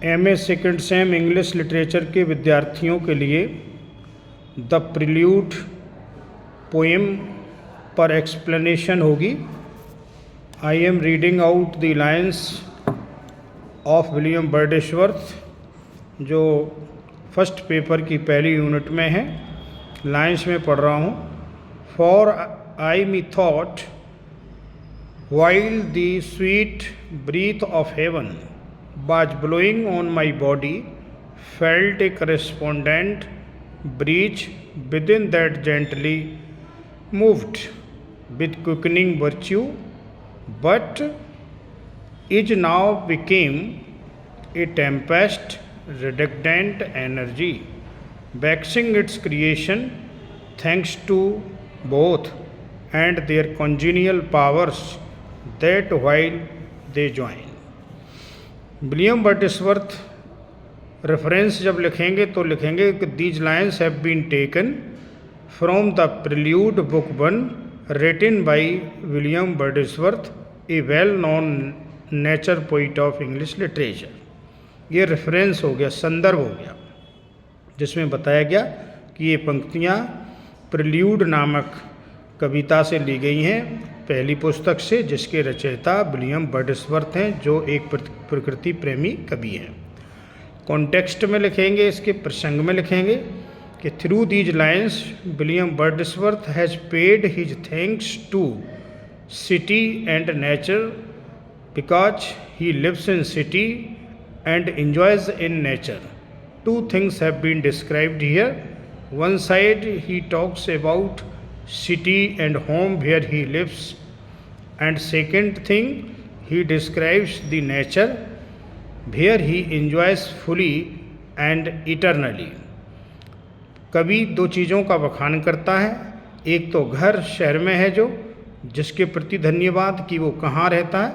MA second same English literature के विद्यार्थियों के लिए द प्रिल्यूड पोएम पर एक्सप्लेनेशन होगी। I am reading out the lines of William Wordsworth, जो फर्स्ट पेपर की पहली यूनिट में है। लाइन्स में पढ़ रहा हूँ। For I me thought while the sweet breath of heaven was blowing on my body, felt a correspondent breeze within that gently moved with quickening virtue, but is now became a tempest redundant energy, vexing its creation thanks to both and their congenial powers that while they join। William Wordsworth reference जब लिखेंगे तो लिखेंगे कि these lines have been taken from the Prelude book 1 written by William Wordsworth, a well known nature poet of English literature. ये reference हो गया, संदर्भ हो गया, जिसमें बताया गया कि ये पंक्तियाँ प्रिल्यूड नामक कविता से ली गई हैं, पहली पुस्तक से, जिसके रचयिता विलियम वर्ड्सवर्थ हैं, जो एक प्रकृति प्रेमी कवि हैं। कॉन्टेक्स्ट में लिखेंगे, इसके प्रसंग में लिखेंगे कि through these lines William Wordsworth has paid his thanks to city and nature because he lives in city and enjoys in nature. Two things have been described here. One side he talks about city and home where he lives, and second thing he describes the nature where he enjoys fully and eternally. कवि दो चीज़ों का बखान करता है, एक तो घर शहर में है जो, जिसके प्रति धन्यवाद कि वो कहाँ रहता है,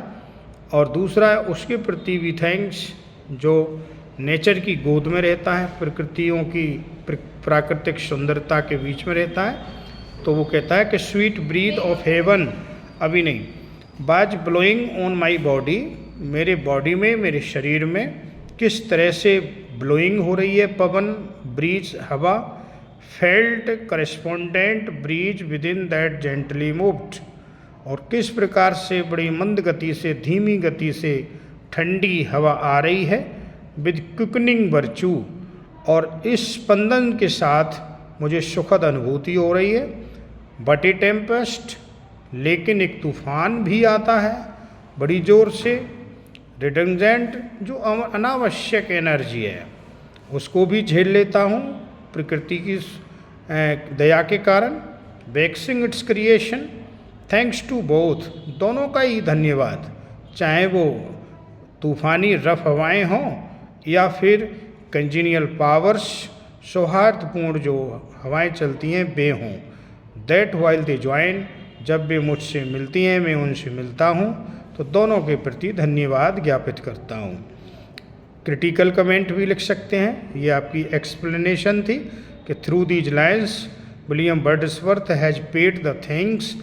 और दूसरा है उसके प्रति भी थैंक्स जो नेचर की गोद में रहता है, प्रकृतियों की प्राकृतिक सुंदरता के बीच में रहता है। तो वो कहता है कि स्वीट ब्रीथ ऑफ हेवन, अभी नहीं, बाज ब्लोइंग ऑन माई बॉडी, मेरे बॉडी में, मेरे शरीर में किस तरह से ब्लोइंग हो रही है पवन, ब्रीज हवा, felt correspondent breeze within that gently moved, और किस प्रकार से बड़ी मंद गति से, धीमी गति से ठंडी हवा आ रही है, विद क्विकनिंग वर्चू, और इस स्पंदन के साथ मुझे सुखद अनुभूति हो रही है। बट ए टेम्पेस्ट, लेकिन एक तूफान भी आता है बड़ी ज़ोर से, रिडंडेंट, जो अनावश्यक एनर्जी है उसको भी झेल लेता हूँ प्रकृति की दया के कारण। Waxing its creation thanks to both, दोनों का ही धन्यवाद, चाहे वो तूफ़ानी रफ हवाएं हों या फिर कंजीनियल पावर्स, सौहार्दपूर्ण जो हवाएं चलती हैं वे हों। दैट वाइल दे ज्वाइन, जब वे मुझसे मिलती हैं मैं उनसे मिलता हूँ, तो दोनों के प्रति धन्यवाद ज्ञापित करता हूँ। क्रिटिकल कमेंट भी लिख सकते हैं। ये आपकी एक्सप्लेनेशन थी कि through these lines William Wordsworth has paid the thanks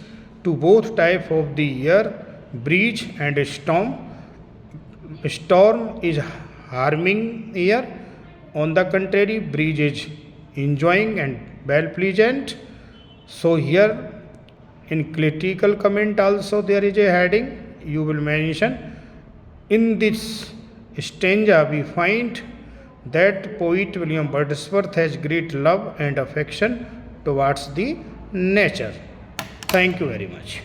to both type of the year, breeze and storm. Storm is harming ear, on the contrary breeze is enjoying and well pleasant. So here in critical comment also there is a heading you will mention. In this stanza we find that poet William Wordsworth has great love and affection towards the nature. Thank you very much.